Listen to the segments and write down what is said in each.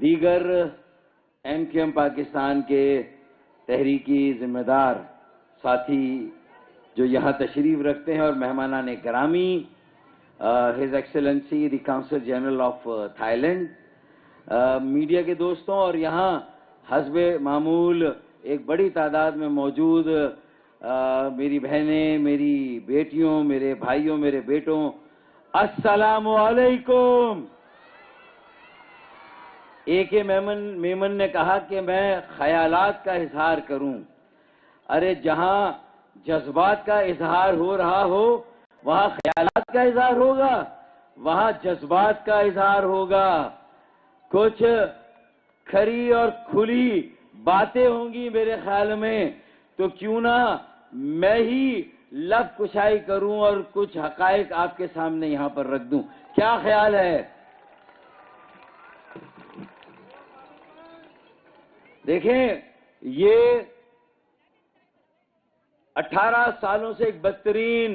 دیگر MQM پاکستان کے تحریکی ذمہ دار ساتھی جو یہاں تشریف رکھتے ہیں اور مہمانان گرامی، his excellency the consul general of Thailand, media کے دوستوں اور یہاں حسب معمول ایک بڑی تعداد میں موجود میری بہنیں، میری بیٹیوں، میرے بھائیوں، میرے بیٹوں، السلام علیکم۔ AK میمن نے کہا کہ میں خیالات کا اظہار کروں۔ ارے جہاں جذبات کا اظہار ہو رہا ہو وہاں خیالات کا اظہار ہوگا، وہاں جذبات کا اظہار ہوگا۔ کچھ کھری اور کھلی باتیں ہوں گی میرے خیال میں، تو کیوں نہ میں ہی لب کشائی کروں اور کچھ حقائق آپ کے سامنے یہاں پر رکھ دوں۔ کیا خیال ہے؟ دیکھیں، یہ 18 سالوں سے ایک بدترین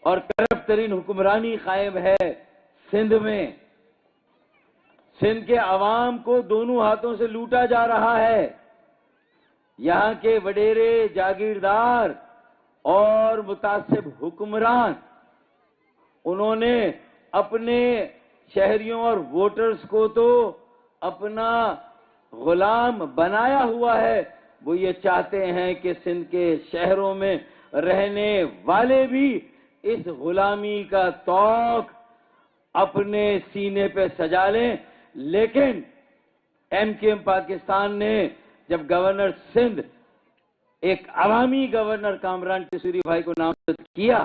اور کرپٹ ترین حکمرانی قائم ہے سندھ میں۔ سندھ کے عوام کو دونوں ہاتھوں سے لوٹا جا رہا ہے۔ یہاں کے وڈیرے، جاگیردار اور متعصب حکمران، انہوں نے اپنے شہریوں اور ووٹرز کو تو اپنا غلام بنایا ہوا ہے۔ وہ یہ چاہتے ہیں کہ سندھ کے شہروں میں رہنے والے بھی اس غلامی کا طوق اپنے سینے پہ سجا لیں۔ لیکن MQM پاکستان نے جب گورنر سندھ ایک عوامی گورنر کامران ٹیسوری بھائی کو نامزد کیا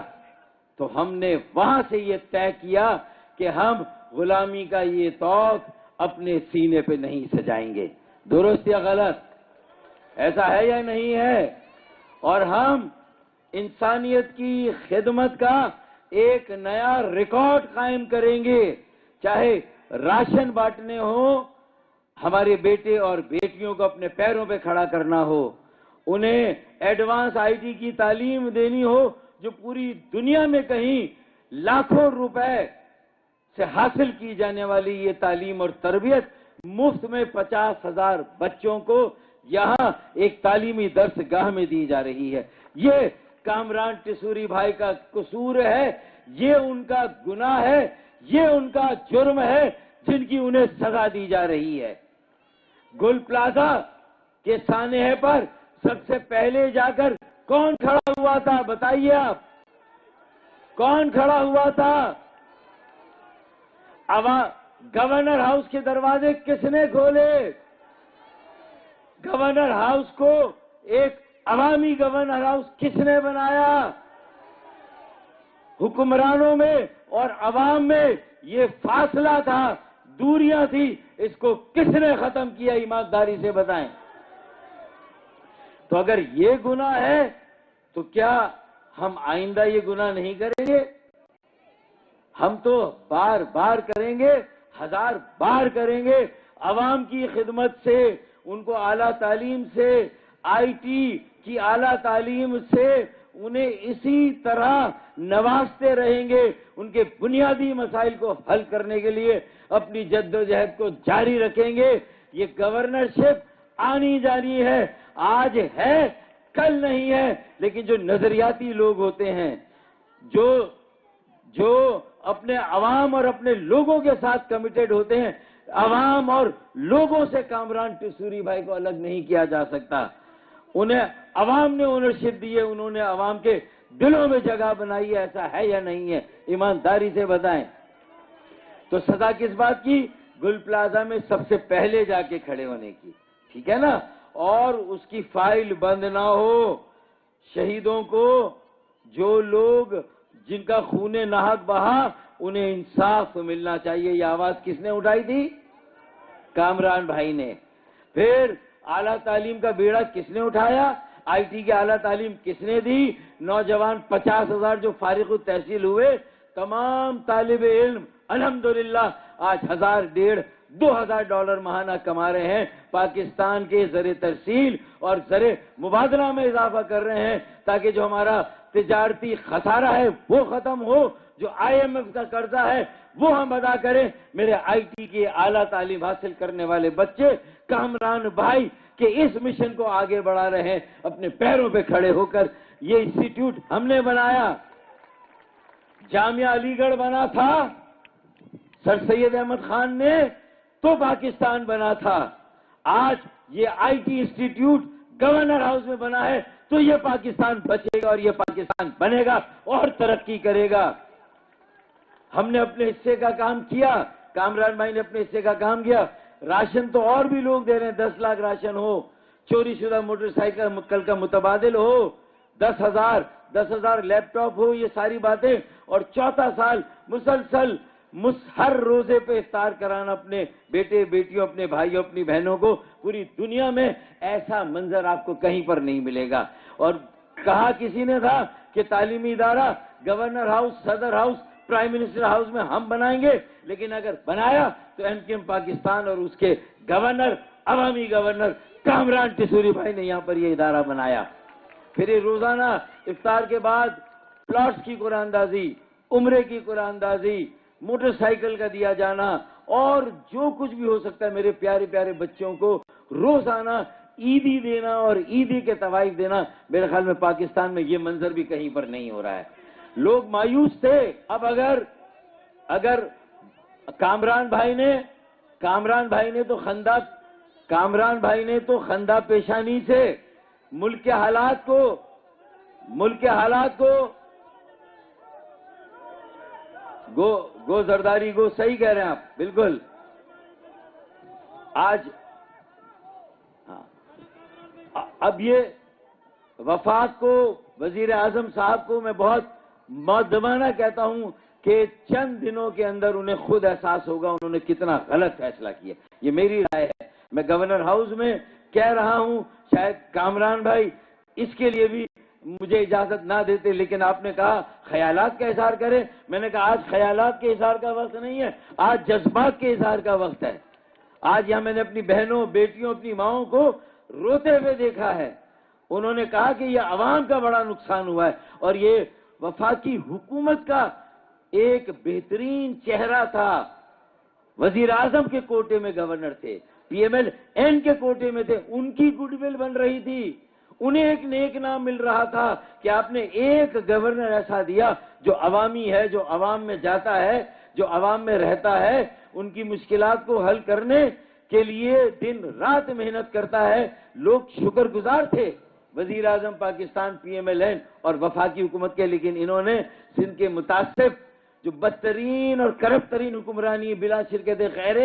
تو ہم نے وہاں سے یہ طے کیا کہ ہم غلامی کا یہ طوق اپنے سینے پہ نہیں سجائیں گے۔ درست یا غلط؟ ایسا ہے یا نہیں ہے؟ اور ہم انسانیت کی خدمت کا ایک نیا ریکارڈ قائم کریں گے۔ چاہے راشن بانٹنے ہو، ہمارے بیٹے اور بیٹیوں کو اپنے پیروں پہ کھڑا کرنا ہو، انہیں ایڈوانس IT کی تعلیم دینی ہو جو پوری دنیا میں کہیں لاکھوں روپے سے حاصل کی جانے والی یہ تعلیم اور تربیت مفت میں 50,000 بچوں کو یہاں ایک تعلیمی درس گاہ میں دی جا رہی ہے۔ یہ کامران ٹیسوری بھائی کا قصور ہے، یہ ان کا گناہ ہے، یہ ان کا جرم ہے جن کی انہیں سزا دی جا رہی ہے۔ گل پلازا کے سانحے پر سب سے پہلے جا کر کون کھڑا ہوا تھا؟ بتائیے آپ، کون کھڑا ہوا تھا؟ گورنر ہاؤس کے دروازے کس نے کھولے؟ گورنر ہاؤس کو ایک عوامی گورنر ہاؤس کس نے بنایا؟ حکمرانوں میں اور عوام میں یہ فاصلہ تھا، دوریاں تھی، اس کو کس نے ختم کیا؟ ایمانداری سے بتائیں۔ تو اگر یہ گناہ ہے تو کیا ہم آئندہ یہ گناہ نہیں کریں گے؟ ہم تو بار بار کریں گے، 1000 بار کریں گے۔ عوام کی خدمت سے، ان کو اعلیٰ تعلیم سے، IT کی اعلیٰ تعلیم سے انہیں اسی طرح نوازتے رہیں گے۔ ان کے بنیادی مسائل کو حل کرنے کے لیے اپنی جدوجہد کو جاری رکھیں گے۔ یہ گورنرشپ آنی جانی ہے، آج ہے کل نہیں ہے، لیکن جو نظریاتی لوگ ہوتے ہیں، جو اپنے عوام اور اپنے لوگوں کے ساتھ کمیٹڈ ہوتے ہیں، عوام اور لوگوں سے کامران ٹیسوری بھائی کو الگ نہیں کیا جا سکتا۔ انہیں عوام نے اونرشپ دی ہے، انہوں نے عوام کے دلوں میں جگہ بنائی ہے۔ ایسا ہے یا نہیں ہے؟ ایمانداری سے بتائیں۔ تو سزا کس بات کی؟ گل پلازا میں سب سے پہلے جا کے کھڑے ہونے کی، ٹھیک ہے نا؟ اور اس کی فائل بند نہ ہو۔ شہیدوں کو، جو لوگ جن کا خون ناحق بہا، انہیں انصاف ملنا چاہیے۔ یہ آواز کس نے اٹھائی تھی؟ کامران بھائی نے۔ پھر اعلیٰ تعلیم کا بیڑا کس نے اٹھایا؟ IT کی اعلیٰ تعلیم کس نے دی؟ نوجوان 50,000 جو فارغ التحصیل ہوئے، تمام طالب علم الحمدللہ آج 1,000، 1,500، $2,000 ماہانہ کما رہے ہیں۔ پاکستان کے زر ترسیل اور زر مبادلہ میں اضافہ کر رہے ہیں تاکہ جو ہمارا تجارتی خسارہ ہے وہ ختم ہو، جو IMF کا قرضہ ہے وہ ہم ادا کریں. میرے آئی ٹی کے اعلیٰ تعلیم حاصل کرنے والے بچے کامران بھائی کہ اس مشن کو آگے بڑھا رہے ہیں اپنے پیروں پہ کھڑے ہو کر. یہ انسٹیٹیوٹ ہم نے بنایا. جامعہ علی گڑھ بنا تھا سر سید احمد خان نے تو پاکستان بنا تھا. آج یہ I T institute governor house میں بنا ہے تو یہ پاکستان بچے گا اور یہ پاکستان بنے گا اور ترقی کرے گا. ہم نے اپنے حصے کا کام کیا, کامران بھائی نے اپنے حصے کا کام کیا. راشن تو اور بھی لوگ دے رہے ہیں. 10 لاکھ راشن ہو, چوری شدہ موٹر سائیکل کل کا متبادل ہو, 10,000 لیپ ٹاپ ہو, یہ ساری باتیں. اور چوتھا سال مسلسل ہر روزے پہ افطار کرانا اپنے بیٹے بیٹیوں, اپنے بھائیوں, اپنی بہنوں کو. پوری دنیا میں ایسا منظر آپ کو کہیں پر نہیں ملے گا. اور کہا کسی نے تھا کہ تعلیمی ادارہ گورنر ہاؤس, صدر ہاؤس, پرائم منسٹر ہاؤس میں ہم بنائیں گے, لیکن اگر بنایا تو MKM پاکستان اور اس کے گورنر, عوامی گورنر کامران ٹسوری بھائی نے یہاں پر یہ ادارہ بنایا. پھر یہ روزانہ افطار کے بعد پلاٹس کی قرآن اندازی, عمرے کی قرآن اندازی, موٹر سائیکل کا دیا جانا اور جو کچھ بھی ہو سکتا ہے میرے پیارے پیارے بچوں کو روزانہ عیدی دینا اور عیدی کے تحائف دینا. میرے خیال میں پاکستان میں یہ منظر بھی کہیں پر نہیں ہو رہا ہے. لوگ مایوس تھے. اب اگر کامران بھائی نے تو خندہ پیشانی سے ملک کے حالات کو گو زرداری گو, صحیح کہہ رہے ہیں آپ بالکل. آج اب یہ وفات کو, وزیر اعظم صاحب کو میں بہت مؤدبانہ کہتا ہوں کہ چند دنوں کے اندر انہیں خود احساس ہوگا انہوں نے کتنا غلط فیصلہ کیا. یہ میری رائے ہے. میں گورنر ہاؤس میں کہہ رہا ہوں, شاید کامران بھائی اس کے لیے بھی مجھے اجازت نہ دیتے, لیکن آپ نے کہا خیالات کا اظہار کریں. میں نے کہا آج خیالات کے اظہار کا وقت نہیں ہے, آج جذبات کے اظہار کا وقت ہے. آج یہاں میں نے اپنی بہنوں, بیٹیوں, اپنی ماؤں کو روتے ہوئے دیکھا ہے. انہوں نے کہا کہ یہ عوام کا بڑا نقصان ہوا ہے. اور یہ وفاقی حکومت کا ایک بہترین چہرہ تھا. وزیر اعظم کے کوٹے میں گورنر تھے, PMLN کے کوٹے میں تھے, ان کی گڈ ول بن رہی تھی, انہیں ایک نیک نام مل رہا تھا کہ آپ نے ایک گورنر ایسا دیا جو عوامی ہے, جو عوام میں جاتا ہے, جو عوام میں رہتا ہے, ان کی مشکلات کو حل کرنے کے لیے دن رات محنت کرتا ہے. لوگ شکر گزار تھے وزیر اعظم پاکستان, PMLN اور وفاقی حکومت کے, لیکن انہوں نے سندھ کے متعصب جو بدترین اور کرپٹ ترین حکمرانی بلا شرکت خیر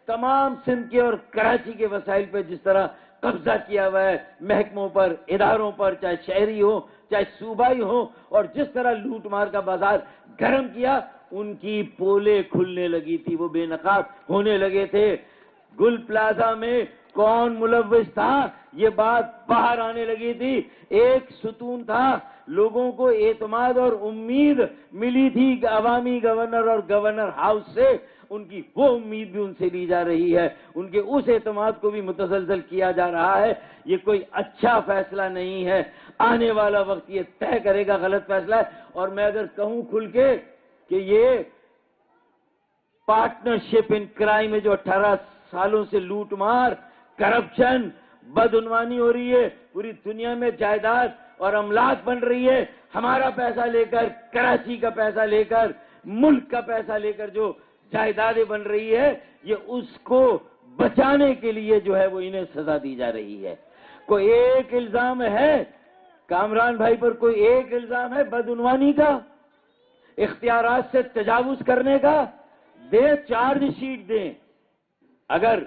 تمام سندھ کے اور کراچی کے وسائل پہ جس طرح قبضہ کیا ہوا ہے, محکموں پر, اداروں پر, چاہے شہری ہو چاہے صوبائی ہو, اور جس طرح لوٹ مار کا بازار گرم کیا, ان کی پولیں کھلنے لگی تھی, وہ بے نقاب ہونے لگے تھے. گل پلازا میں کون ملوث تھا یہ بات باہر آنے لگی تھی. ایک ستون تھا, لوگوں کو اعتماد اور امید ملی تھی عوامی گورنر اور گورنر ہاؤس سے, ان کی وہ امید بھی ان سے لی جا رہی ہے, ان کے اس اعتماد کو بھی متزلزل کیا جا رہا ہے. یہ کوئی اچھا فیصلہ نہیں ہے. آنے والا وقت یہ طے کرے گا غلط فیصلہ ہے. اور میں اگر کہوں کھل کے کہ یہ پارٹنرشپ ان کرائم میں جو 18 سالوں سے لوٹ مار, کرپشن, بدعنوانی ہو رہی ہے, پوری دنیا میں جائیداد اور املاک بن رہی ہے, ہمارا پیسہ لے کر, کراچی کا پیسہ لے کر, ملک کا پیسہ لے کر جو جائیدادیں بن رہی ہے, یہ اس کو بچانے کے لیے جو ہے وہ انہیں سزا دی جا رہی ہے. کوئی ایک الزام ہے کامران بھائی پر, کوئی ایک الزام ہے بدعنوانی کا, اختیارات سے تجاوز کرنے کا, دے چارج شیٹ دیں. اگر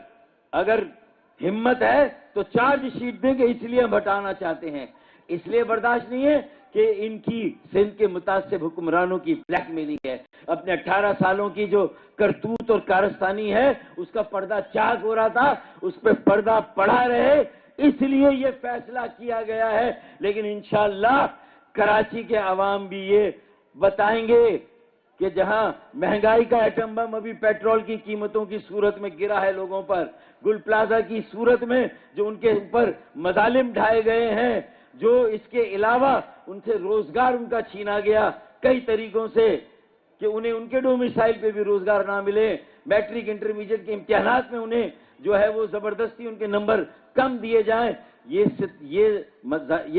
ہمت ہے تو چارج شیٹ دیں کہ اس لیے ہم ہٹانا چاہتے ہیں. اس لیے برداشت نہیں ہے کہ ان کی سندھ کے متعصب حکمرانوں کی بلیک میلنگ ہے. اپنے 18 سالوں کی جو کرتوت اور کارستانی ہے اس کا پردہ چاک ہو رہا تھا, اس پہ پردہ پڑا رہے, اس لیے یہ فیصلہ کیا گیا ہے. لیکن انشاءاللہ کراچی کے عوام بھی یہ بتائیں گے کہ جہاں مہنگائی کا ایٹم بم ابھی پیٹرول کی قیمتوں کی صورت میں گرا ہے لوگوں پر, گل پلازا کی صورت میں جو ان کے اوپر مظالم ڈھائے گئے ہیں, جو اس کے علاوہ ان سے روزگار ان کا چھینا گیا کئی طریقوں سے, کہ انہیں ان کے ڈومیسائل پہ بھی روزگار نہ ملے، میٹرک انٹرمیڈیٹ کے امتحانات میں انہیں جو ہے وہ زبردستی ان کے نمبر کم دیے جائیں. یہ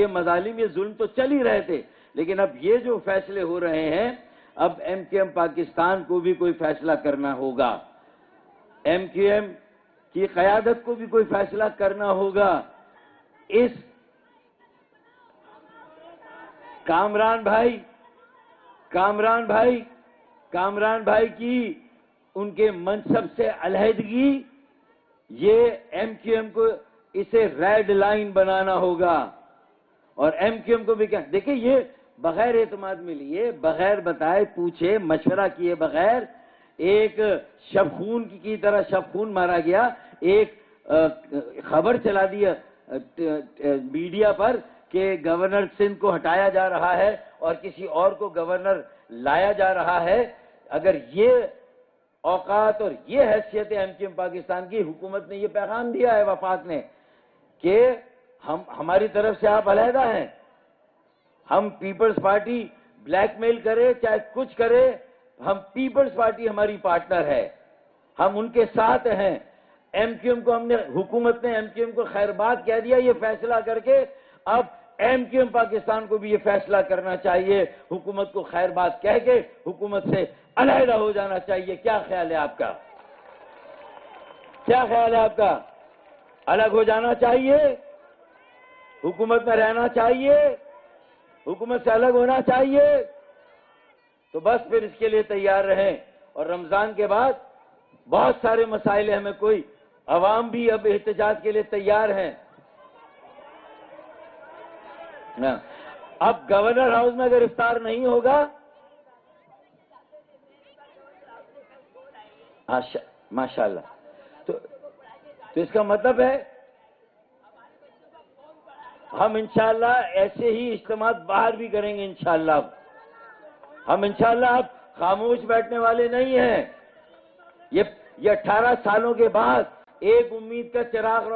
مظالم، یہ ظلم تو چل ہی رہے تھے، لیکن اب یہ جو فیصلے ہو رہے ہیں، اب ایم کیو ایم پاکستان کو بھی کوئی فیصلہ کرنا ہوگا، ایم کیو ایم کی قیادت کو بھی کوئی فیصلہ کرنا ہوگا. اس کامران بھائی کی ان کے منصب سے علیحدگی، یہ ایم کیو ایم کو اسے ریڈ لائن بنانا ہوگا. اور ایم کیو ایم کو بھی دیکھیں، یہ بغیر اعتماد میں لیے، بغیر بتائے پوچھے مشورہ کیے بغیر ایک شبخون کی طرح شبخون مارا گیا. ایک خبر چلا دیا میڈیا پر کہ گورنر سندھ کو ہٹایا جا رہا ہے اور کسی اور کو گورنر لایا جا رہا ہے. اگر یہ اوقات اور یہ حیثیت ایم کیو ایم پاکستان کی، حکومت نے یہ پیغام دیا ہے وفاق نے کہ ہماری طرف سے آپ علیحدہ ہیں، ہم پیپلز پارٹی بلیک میل کرے چاہے کچھ کرے، ہم پیپلز پارٹی ہماری پارٹنر ہے، ہم ان کے ساتھ ہیں. ایم کیو ایم کو حکومت نے ایم کیو ایم کو خیر بات کہہ دیا یہ فیصلہ کر کے. اب ایم کیو ایم پاکستان کو بھی یہ فیصلہ کرنا چاہیے، حکومت کو خیر بات کہہ کے حکومت سے علیحدہ ہو جانا چاہیے. کیا خیال ہے آپ کا؟ کیا خیال ہے آپ کا؟ الگ ہو جانا چاہیے، حکومت میں رہنا چاہیے، حکومت سے الگ ہونا چاہیے؟ تو بس پھر اس کے لیے تیار رہیں. اور رمضان کے بعد بہت سارے مسائل ہیں، ہمیں کوئی عوام بھی اب احتجاج کے لیے تیار ہیں. اب گورنر ہاؤس میں اگر افطار نہیں ہوگا، ماشاءاللہ، تو اس کا مطلب ہے ہم انشاءاللہ ایسے ہی اجتماعات باہر بھی کریں گے انشاءاللہ. ہم انشاءاللہ اب خاموش بیٹھنے والے نہیں ہیں. یہ 18 سالوں کے بعد ایک امید کا چراغ روشن